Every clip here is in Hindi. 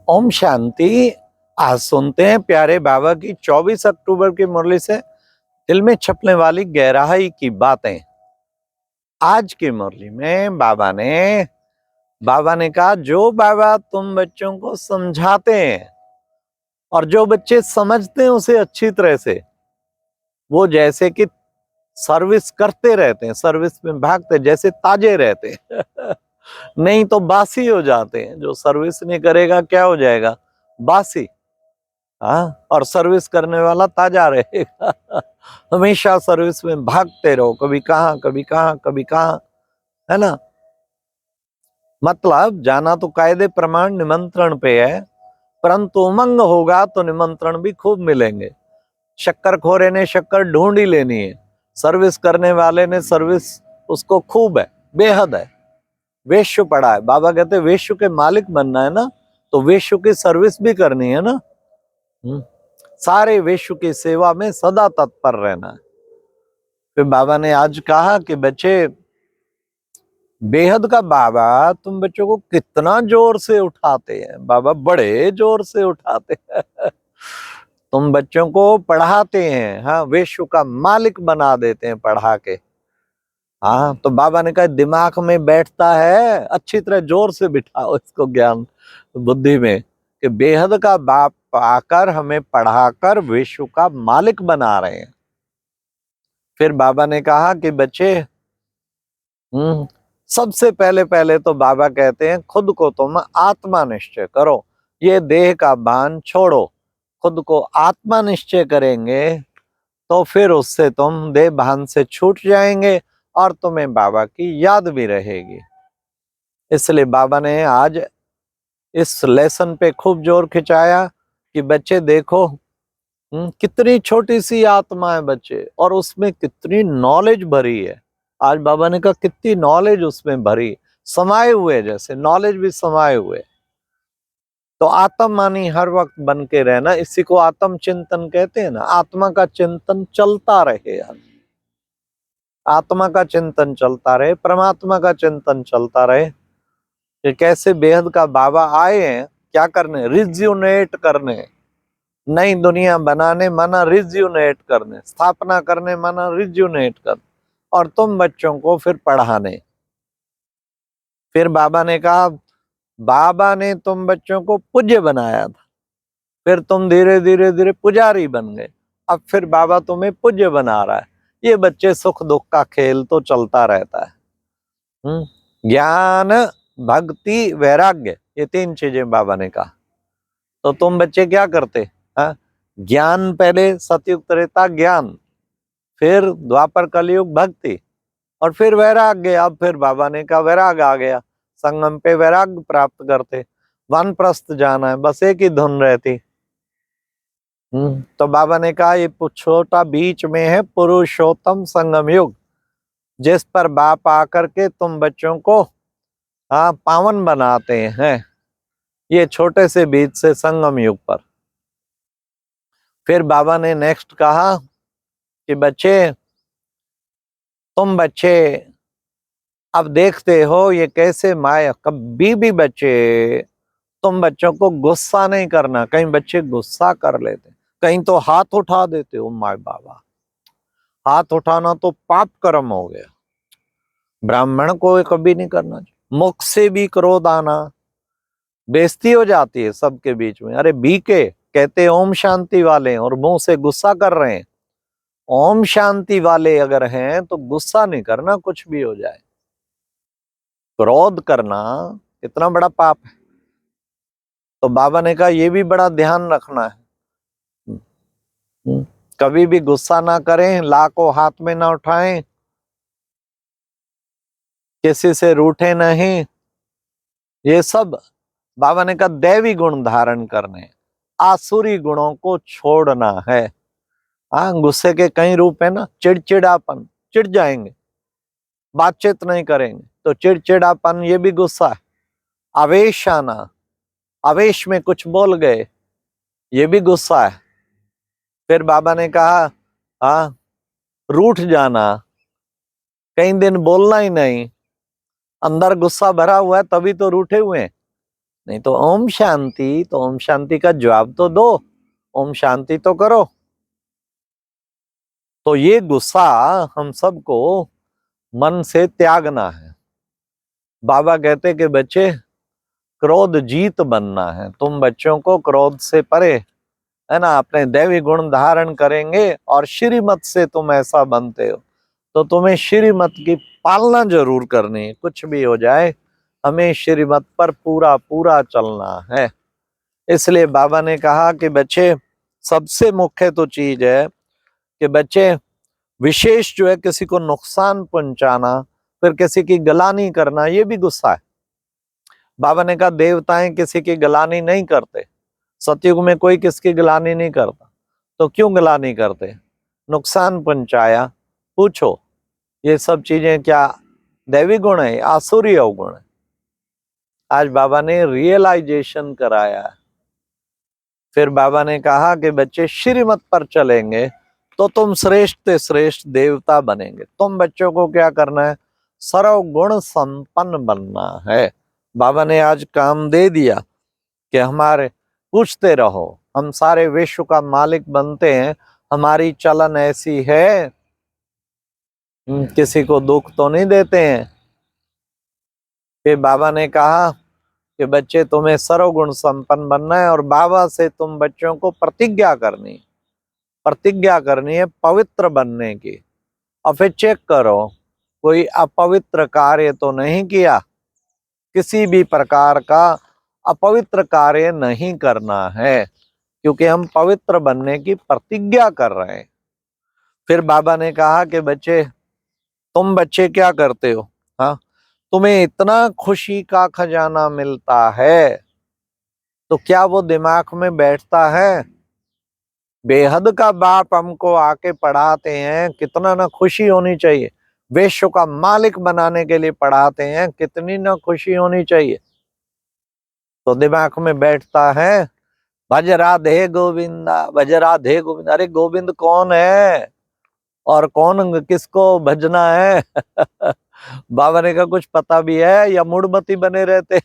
ओम शांति। आज सुनते हैं प्यारे बाबा की 24 अक्टूबर की मुरली से दिल में छपने वाली गहराई की बातें। आज की मुरली में बाबा ने कहा, जो बाबा तुम बच्चों को समझाते हैं और जो बच्चे समझते हैं उसे अच्छी तरह से, वो जैसे कि सर्विस करते रहते हैं, सर्विस में भागते, जैसे ताजे रहते हैं नहीं तो बासी हो जाते हैं। जो सर्विस नहीं करेगा क्या हो जाएगा? बासी। हाँ, और सर्विस करने वाला ताजा रहेगा हमेशा सर्विस में भागते रहो, कभी कहाँ कभी कहाँ कभी कहाँ, है ना। मतलब जाना तो कायदे प्रमाण निमंत्रण पे है, परंतु उमंग होगा तो निमंत्रण भी खूब मिलेंगे। शक्कर खोरे ने शक्कर ढूंढ ही लेनी है, सर्विस करने वाले ने सर्विस उसको खूब है, बेहद है। वेश्य पड़ा है, बाबा कहते वेश्य के मालिक बनना है ना, तो वेश्य की सर्विस भी करनी है ना। सारे विश्व की सेवा में सदा तत्पर रहना है। फिर बाबा ने आज कहा कि बच्चे, बेहद का बाबा तुम बच्चों को कितना जोर से उठाते हैं, बाबा बड़े जोर से उठाते हैं तुम बच्चों को पढ़ाते हैं, हाँ, विश्व का मालिक बना देते हैं पढ़ा के। हाँ, तो बाबा ने कहा दिमाग में बैठता है, अच्छी तरह जोर से बिठाओ इसको ज्ञान बुद्धि में, कि बेहद का बाप आकर हमें पढ़ाकर विश्व का मालिक बना रहे हैं। फिर बाबा ने कहा कि बच्चे, सबसे पहले पहले तो बाबा कहते हैं खुद को तुम आत्मा निश्चय करो, ये देह का बांध छोड़ो। खुद को आत्मा निश्चय करेंगे तो फिर उससे तुम देह बांध से छूट जाएंगे और तुम्हें बाबा की याद भी रहेगी। इसलिए बाबा ने आज इस लेसन पे खूब जोर खिंचाया कि बच्चे देखो, कितनी छोटी सी आत्मा है बच्चे, और उसमें कितनी नॉलेज भरी है। आज बाबा ने कहा कितनी नॉलेज उसमें भरी, समाये हुए, जैसे नॉलेज भी समाये हुए। तो आत्म मानी हर वक्त बन के रहना, इसी को आत्म चिंतन कहते हैं ना। आत्मा का चिंतन चलता रहे, आत्मा का चिंतन चलता रहे, परमात्मा का चिंतन चलता रहे कि कैसे बेहद का बाबा आए हैं, क्या करने? रिज्यूनेट करने, नई दुनिया बनाने, माना रिज्यूनेट करने, स्थापना करने माना रिज्यूनेट कर, और तुम बच्चों को फिर पढ़ाने। फिर बाबा ने कहा, बाबा ने तुम बच्चों को पूज्य बनाया था, फिर तुम धीरे धीरे धीरे पुजारी बन गए, अब फिर बाबा तुम्हें पूज्य बना रहा है। ये बच्चे सुख दुख का खेल तो चलता रहता है। ज्ञान, भक्ति, वैराग्य, ये 3 चीजें बाबा ने कहा। तो तुम बच्चे क्या करते? हाँ, ज्ञान पहले, सतयुग त्रेता ज्ञान, फिर द्वापर कलयुग भक्ति, और फिर वैराग्य। अब फिर बाबा ने कहा वैराग आ गया, संगम पे वैराग्य प्राप्त करते, वानप्रस्थ जाना है, बस एक ही धुन रहती। तो बाबा ने कहा ये छोटा बीच में है पुरुषोत्तम संगम युग, जिस पर बाप आकर के तुम बच्चों को पावन बनाते हैं, ये छोटे से बीच से संगम युग पर। फिर बाबा ने नेक्स्ट कहा कि बच्चे, तुम बच्चे अब देखते हो ये कैसे माया, कभी भी बच्चे, तुम बच्चों को गुस्सा नहीं करना। कहीं बच्चे गुस्सा कर लेते, कहीं तो हाथ उठा देते हो। माय बाबा, हाथ उठाना तो पाप कर्म हो गया, ब्राह्मण को कभी नहीं करना चाहिए। मुख से भी क्रोध आना, बेइज्जती हो जाती है सबके बीच में। अरे बीके कहते ओम शांति वाले और मुंह से गुस्सा कर रहे हैं। ओम शांति वाले अगर हैं तो गुस्सा नहीं करना, कुछ भी हो जाए। क्रोध करना इतना बड़ा पाप है। तो बाबा ने कहा ये भी बड़ा ध्यान रखना है, कभी भी गुस्सा ना करें, ला को हाथ में ना उठाएं, किसी से रूठे नहीं। ये सब बाबा ने कहा दैवी गुण धारण करने, आसुरी गुणों को छोड़ना है। हाँ, गुस्से के कई रूप है ना, चिड़चिड़ापन, चिढ़ जाएंगे, बातचीत नहीं करेंगे तो चिड़चिड़ापन, ये भी गुस्सा है। आवेश आना, आवेश में कुछ बोल गए, ये भी गुस्सा है। फिर बाबा ने कहा रूठ जाना, कई दिन बोलना ही नहीं, अंदर गुस्सा भरा हुआ है तभी तो रूठे हुए हैं। नहीं तो ओम शांति, तो ओम शांति का जवाब तो दो, ओम शांति तो करो। तो ये गुस्सा हम सबको मन से त्यागना है। बाबा कहते कि बच्चे क्रोध जीत बनना है, तुम बच्चों को क्रोध से परे, है ना, अपने दैवी गुण धारण करेंगे और श्रीमत से तुम ऐसा बनते हो, तो तुम्हें श्रीमत की पालना जरूर करनी है। कुछ भी हो जाए हमें श्रीमत पर पूरा पूरा चलना है। इसलिए बाबा ने कहा कि बच्चे सबसे मुख्य तो चीज है कि बच्चे विशेष जो है किसी को नुकसान पहुंचाना, फिर किसी की गलानी करना, ये भी गुस्सा है। बाबा ने कहा देवताएं किसी की गलानी नहीं करते, सतयुग में कोई किसकी गलानी नहीं करता, तो क्यों गलानी करते? नुकसान पहुंचाया, पूछो ये सब चीजें क्या दैवी गुण है, आसुरी अवगुण है? आज बाबा ने रियलाइजेशन कराया। फिर बाबा ने कहा कि बच्चे श्रीमत पर चलेंगे तो तुम श्रेष्ठ से श्रेष्ठ देवता बनेंगे। तुम बच्चों को क्या करना है? सर्व गुण संपन्न बनना है। बाबा ने आज काम दे दिया कि हमारे पूछते रहो, हम सारे विश्व का मालिक बनते हैं, हमारी चलन ऐसी है, किसी को दुख तो नहीं देते हैं। फिर बाबा ने कहा कि बच्चे तुम्हें सर्वगुण संपन्न बनना है और बाबा से तुम बच्चों को प्रतिज्ञा करनी है पवित्र बनने की। और फिर चेक करो कोई अपवित्र कार्य तो नहीं किया, किसी भी प्रकार का अपवित्र कार्य नहीं करना है, क्योंकि हम पवित्र बनने की प्रतिज्ञा कर रहे हैं। फिर बाबा ने कहा कि बच्चे तुम बच्चे क्या करते हो? हाँ, तुम्हें इतना खुशी का खजाना मिलता है तो क्या वो दिमाग में बैठता है? बेहद का बाप हमको आके पढ़ाते हैं, कितना ना खुशी होनी चाहिए। विश्व का मालिक बनाने के लिए पढ़ाते हैं, कितनी ना खुशी होनी चाहिए। तो दिमाग में बैठता है भज राधे गोविंदा, भज राधे गोविंदा। अरे गोविंद कौन है और कौन किसको भजना है? बाबा ने कहा कुछ पता भी है या मूढ़मती बने रहते?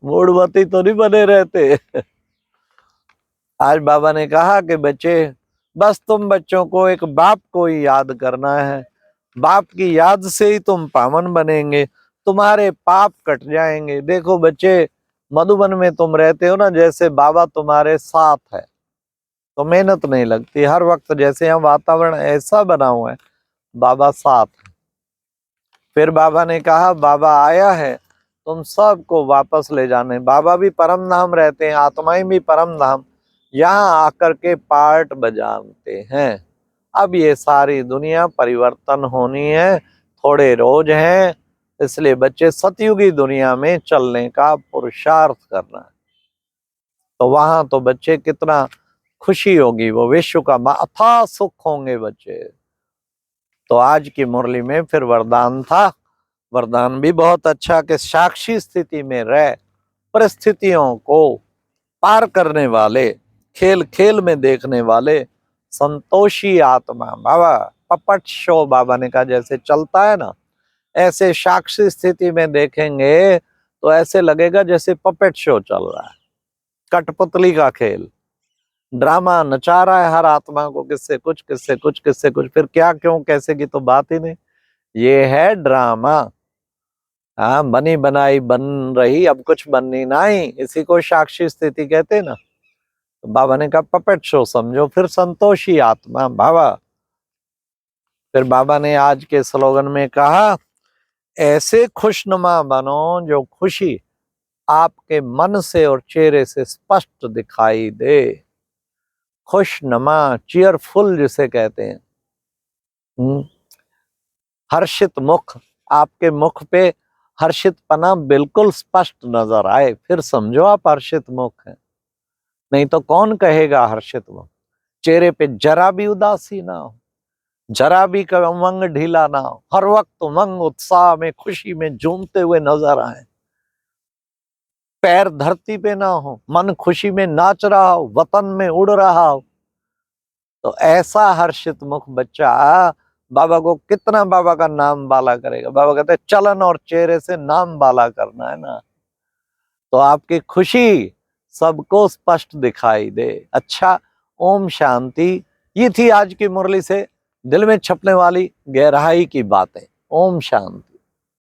मूढ़मती तो नहीं बने रहते। आज बाबा ने कहा कि बच्चे बस तुम बच्चों को एक बाप को ही याद करना है, बाप की याद से ही तुम पावन बनेंगे, तुम्हारे पाप कट जाएंगे। देखो बच्चे, मधुबन में तुम रहते हो ना, जैसे बाबा तुम्हारे साथ है तो मेहनत नहीं लगती। हर वक्त जैसे यहाँ वातावरण ऐसा बना हुआ है, बाबा साथ है। फिर बाबा ने कहा बाबा आया है तुम सबको वापस ले जाने। बाबा भी परम धाम रहते हैं, आत्माएं भी परम धाम यहाँ आकर के पार्ट बजाते हैं। अब ये सारी दुनिया परिवर्तन होनी है, थोड़े रोज हैं, इसलिए बच्चे सतयुगी दुनिया में चलने का पुरुषार्थ करना है। तो वहां तो बच्चे कितना खुशी होगी, वो विश्व का अथाह सुख होंगे बच्चे। तो आज की मुरली में फिर वरदान था, वरदान भी बहुत अच्छा कि साक्षी स्थिति में रह परिस्थितियों को पार करने वाले, खेल खेल में देखने वाले संतोषी आत्मा। बाबा पपट शो, बाबा ने कहा जैसे चलता है ना, ऐसे साक्षी स्थिति में देखेंगे तो ऐसे लगेगा जैसे पपेट शो चल रहा है, कठपुतली का खेल, ड्रामा नचा रहा है हर आत्मा को, किससे कुछ किससे कुछ किससे कुछ। फिर क्या क्यों कैसे की तो बात ही नहीं, ये है ड्रामा। हाँ, बनी बनाई बन रही, अब कुछ बननी नहीं, इसी को साक्षी स्थिति कहते ना। तो बाबा ने कहा पपेट शो समझो, फिर संतोषी आत्मा बाबा। फिर बाबा ने आज के स्लोगन में कहा ऐसे खुशनुमा बनो जो खुशी आपके मन से और चेहरे से स्पष्ट दिखाई दे। खुशनुमा, चीयरफुल जिसे कहते हैं। हर्षित मुख, आपके मुख पे हर्षित पना बिल्कुल स्पष्ट नजर आए, फिर समझो आप हर्षित मुख हैं। नहीं तो कौन कहेगा हर्षित मुख? चेहरे पे जरा भी उदासी ना हो, जरा भी का उमंग ढीला ना हो, हर वक्त उमंग उत्साह में खुशी में झूमते हुए नजर आए। पैर धरती पे ना हो, मन खुशी में नाच रहा हो, वतन में उड़ रहा हो। तो ऐसा हर्षित मुख बच्चा बाबा को कितना बाबा का नाम बाला करेगा। बाबा कहते हैं चलन और चेहरे से नाम बाला करना है ना। तो आपकी खुशी सबको स्पष्ट दिखाई दे। अच्छा, ओम शांति। ये थी आज की मुरली से दिल में छपने वाली गहराई की बातें। ओम शांति।